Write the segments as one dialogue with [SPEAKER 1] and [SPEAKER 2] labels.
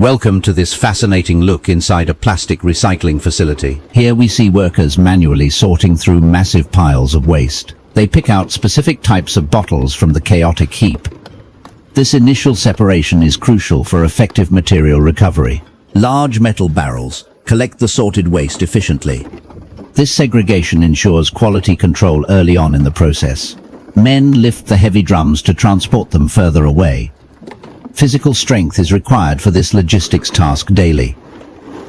[SPEAKER 1] Welcome to this fascinating look inside a plastic recycling facility.
[SPEAKER 2] Here we see workers manually sorting through massive piles of waste. They pick out specific types of bottles from the chaotic heap. This initial separation is crucial for effective material recovery.
[SPEAKER 1] Large metal barrels collect the sorted waste efficiently.
[SPEAKER 2] This segregation ensures quality control early on in the process. Men lift the heavy drums to transport them further away. Physical strength is required for this logistics task daily.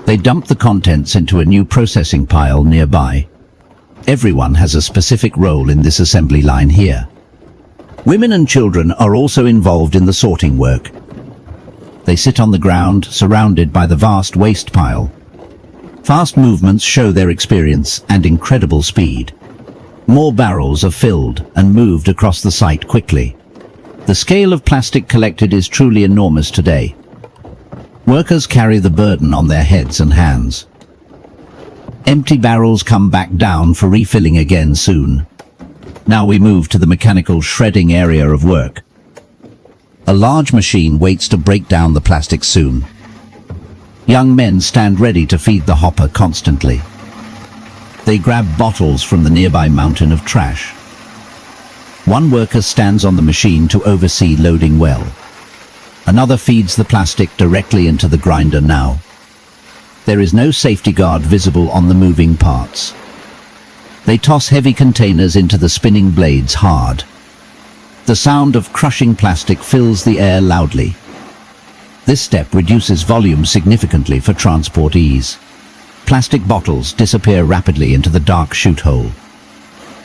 [SPEAKER 2] They dump the contents into a new processing pile nearby. Everyone has a specific role in this assembly line here. Women and children are also involved in the sorting work. They sit on the ground, surrounded by the vast waste pile. Fast movements show their experience and incredible speed. More barrels are filled and moved across the site quickly. The scale of plastic collected is truly enormous today. Workers carry the burden on their heads and hands. Empty barrels come back down for refilling again soon. Now we move to the mechanical shredding area of work. A large machine waits to break down the plastic soon. Young men stand ready to feed the hopper constantly. They grab bottles from the nearby mountain of trash. One worker stands on the machine to oversee loading well. Another feeds the plastic directly into the grinder now. There is no safety guard visible on the moving parts. They toss heavy containers into the spinning blades hard. The sound of crushing plastic fills the air loudly. This step reduces volume significantly for transport ease. Plastic bottles disappear rapidly into the dark chute hole.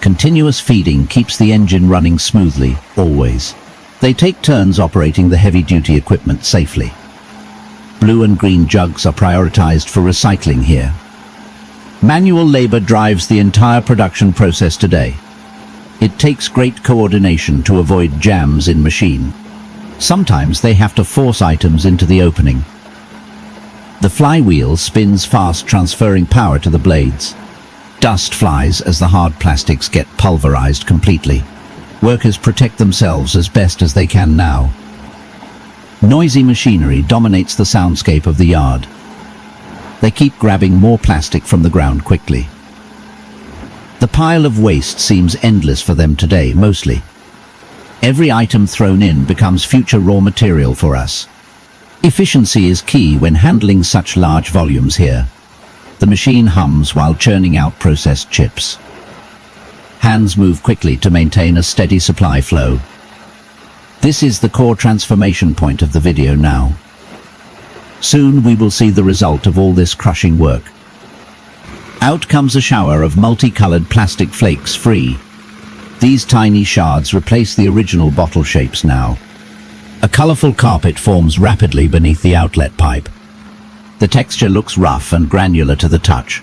[SPEAKER 2] Continuous feeding keeps the engine running smoothly, always. They take turns operating the heavy-duty equipment safely. Blue and green jugs are prioritized for recycling here. Manual labor drives the entire production process today. It takes great coordination to avoid jams in machine. Sometimes they have to force items into the opening. The flywheel spins fast, transferring power to the blades. Dust flies as the hard plastics get pulverized completely. Workers protect themselves as best as they can now. Noisy machinery dominates the soundscape of the yard. They keep grabbing more plastic from the ground quickly. The pile of waste seems endless for them today, mostly. Every item thrown in becomes future raw material for us. Efficiency is key when handling such large volumes here. The machine hums while churning out processed chips. Hands move quickly to maintain a steady supply flow. This is the core transformation point of the video now. Soon we will see the result of all this crushing work. Out comes a shower of multicolored plastic flakes free. These tiny shards replace the original bottle shapes now. A colorful carpet forms rapidly beneath the outlet pipe. The texture looks rough and granular to the touch.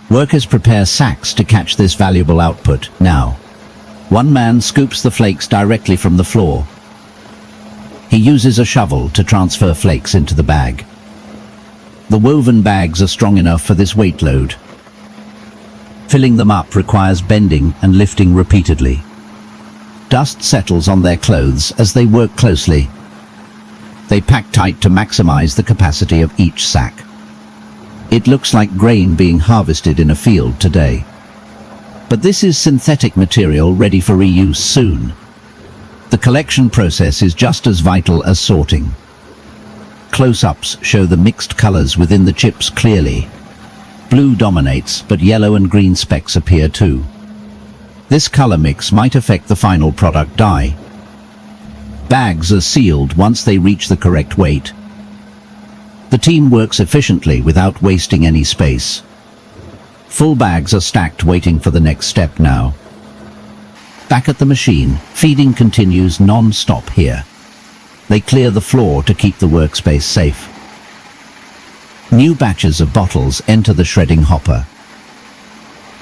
[SPEAKER 2] Workers prepare sacks to catch this valuable output now. One man scoops the flakes directly from the floor. He uses a shovel to transfer flakes into the bag. The woven bags are strong enough for this weight load. Filling them up requires bending and lifting repeatedly. Dust settles on their clothes as they work closely. They pack tight to maximize the capacity of each sack. It looks like grain being harvested in a field today. But this is synthetic material ready for reuse soon. The collection process is just as vital as sorting. Close-ups show the mixed colors within the chips clearly. Blue dominates, but yellow and green specks appear too. This color mix might affect the final product dye. Bags are sealed once they reach the correct weight. The team works efficiently without wasting any space. Full bags are stacked waiting for the next step now. Back at the machine, feeding continues non-stop here. They clear the floor to keep the workspace safe. New batches of bottles enter the shredding hopper.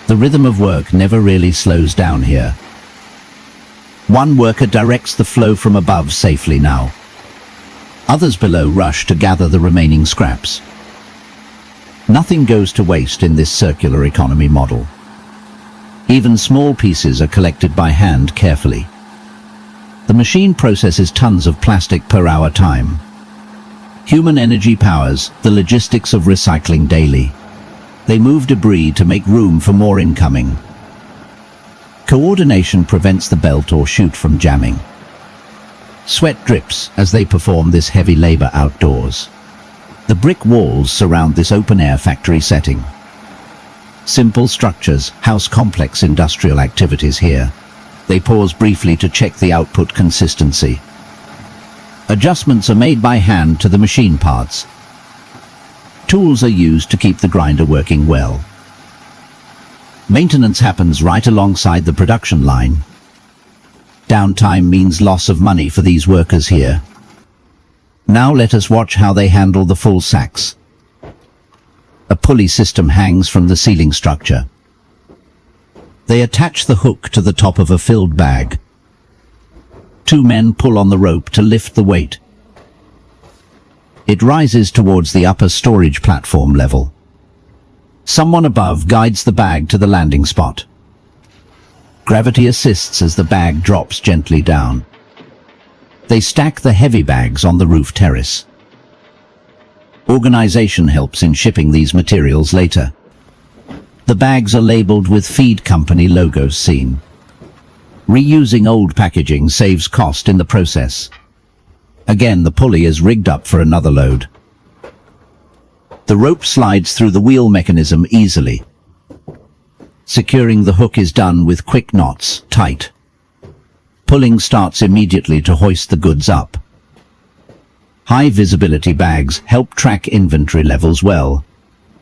[SPEAKER 2] The rhythm of work never really slows down here. One worker directs the flow from above safely now. Others below rush to gather the remaining scraps. Nothing goes to waste in this circular economy model. Even small pieces are collected by hand carefully. The machine processes tons of plastic per hour time. Human energy powers the logistics of recycling daily. They move debris to make room for more incoming. Coordination prevents the belt or chute from jamming. Sweat drips as they perform this heavy labor outdoors. The brick walls surround this open-air factory setting. Simple structures house complex industrial activities here. They pause briefly to check the output consistency. Adjustments are made by hand to the machine parts. Tools are used to keep the grinder working well. Maintenance happens right alongside the production line. Downtime means loss of money for these workers here. Now let us watch how they handle the full sacks. A pulley system hangs from the ceiling structure. They attach the hook to the top of a filled bag. Two men pull on the rope to lift the weight. It rises towards the upper storage platform level. Someone above guides the bag to the landing spot. Gravity assists as the bag drops gently down. They stack the heavy bags on the roof terrace. Organization helps in shipping these materials later. The bags are labeled with feed company logos seen. Reusing old packaging saves cost in the process. Again, the pulley is rigged up for another load. The rope slides through the wheel mechanism easily. Securing the hook is done with quick knots, tight. Pulling starts immediately to hoist the goods up. High visibility bags help track inventory levels well.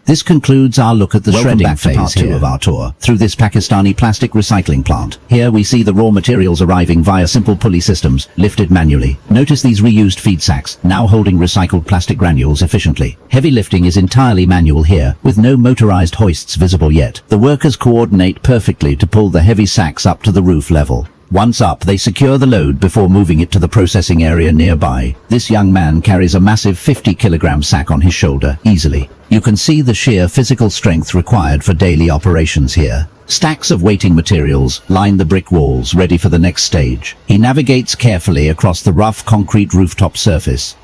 [SPEAKER 2] This concludes our look at the shredding phase part 2 of our tour through this Pakistani plastic recycling plant. Here we see the raw materials arriving via simple pulley systems, lifted manually. Notice these reused feed sacks, now holding recycled plastic granules efficiently. Heavy lifting is entirely manual here, with no motorized hoists visible yet. The workers coordinate perfectly to pull the heavy sacks up to the roof level. Once up, they secure the load before moving it to the processing area nearby. This young man carries a massive 50-kilogram sack on his shoulder, easily. You can see the sheer physical strength required for daily operations here. Stacks of waiting materials line the brick walls, ready for the next stage. He navigates carefully across the rough concrete rooftop surface.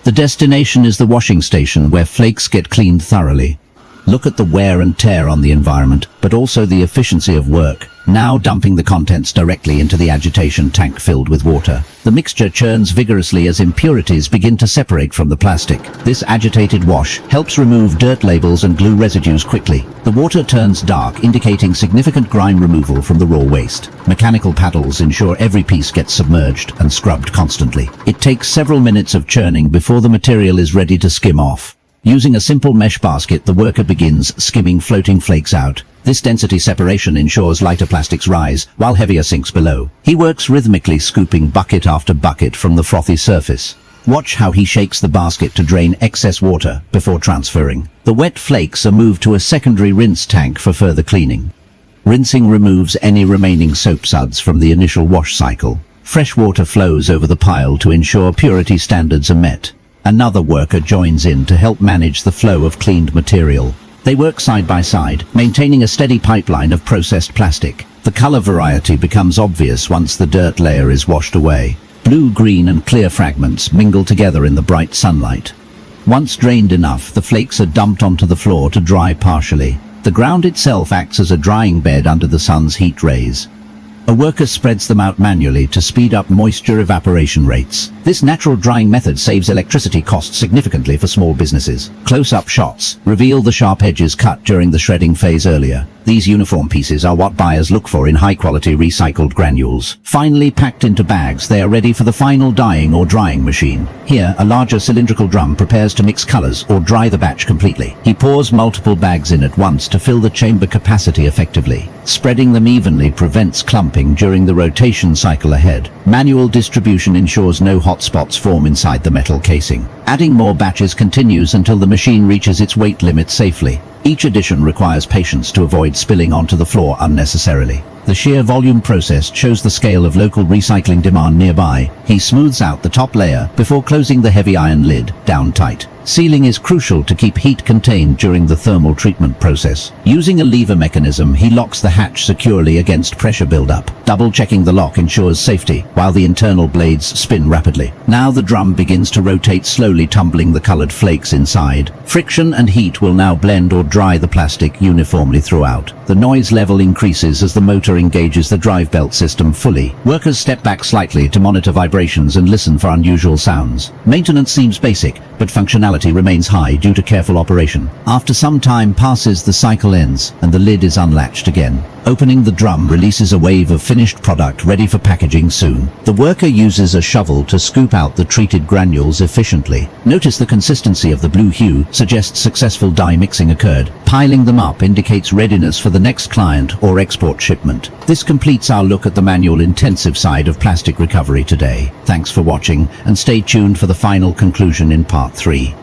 [SPEAKER 2] The destination is the washing station, where flakes get cleaned thoroughly. Look at the wear and tear on the environment, but also the efficiency of work. Now dumping the contents directly into the agitation tank filled with water. The mixture churns vigorously as impurities begin to separate from the plastic. This agitated wash helps remove dirt labels and glue residues quickly. The water turns dark, indicating significant grime removal from the raw waste. Mechanical paddles ensure every piece gets submerged and scrubbed constantly. It takes several minutes of churning before the material is ready to skim off. Using a simple mesh basket, the worker begins skimming floating flakes out. This density separation ensures lighter plastics rise, while heavier sinks below. He works rhythmically, scooping bucket after bucket from the frothy surface. Watch how he shakes the basket to drain excess water before transferring. The wet flakes are moved to a secondary rinse tank for further cleaning. Rinsing removes any remaining soap suds from the initial wash cycle. Fresh water flows over the pile to ensure purity standards are met. Another worker joins in to help manage the flow of cleaned material. They work side by side, maintaining a steady pipeline of processed plastic. The color variety becomes obvious once the dirt layer is washed away. Blue, green and clear fragments mingle together in the bright sunlight. Once drained enough, the flakes are dumped onto the floor to dry partially. The ground itself acts as a drying bed under the sun's heat rays. A worker spreads them out manually to speed up moisture evaporation rates. This natural drying method saves electricity costs significantly for small businesses. Close-up shots reveal the sharp edges cut during the shredding phase earlier. These uniform pieces are what buyers look for in high-quality recycled granules. Finally packed into bags, they are ready for the final dyeing or drying machine. Here, a larger cylindrical drum prepares to mix colors or dry the batch completely. He pours multiple bags in at once to fill the chamber capacity effectively. Spreading them evenly prevents clumping during the rotation cycle ahead. Manual distribution ensures no hot spots form inside the metal casing. Adding more batches continues until the machine reaches its weight limit safely. Each addition requires patience to avoid spilling onto the floor unnecessarily. The sheer volume process shows the scale of local recycling demand nearby. He smooths out the top layer before closing the heavy iron lid down tight. Sealing is crucial to keep heat contained during the thermal treatment process. Using a lever mechanism, he locks the hatch securely against pressure buildup. Double-checking the lock ensures safety, while the internal blades spin rapidly. Now the drum begins to rotate slowly, tumbling the colored flakes inside. Friction and heat will now blend or dry the plastic uniformly throughout. The noise level increases as the motor engages the drive belt system fully. Workers step back slightly to monitor vibrations and listen for unusual sounds. Maintenance seems basic, but functionality remains high due to careful operation. After some time passes, the cycle ends and the lid is unlatched again. Opening the drum releases a wave of finished product ready for packaging soon. The worker uses a shovel to scoop out the treated granules efficiently. Notice the consistency of the blue hue suggests successful dye mixing occurred. Piling them up indicates readiness for the next client or export shipment. This completes our look at the manual intensive side of plastic recovery today. Thanks for watching and stay tuned for the final conclusion in part 3.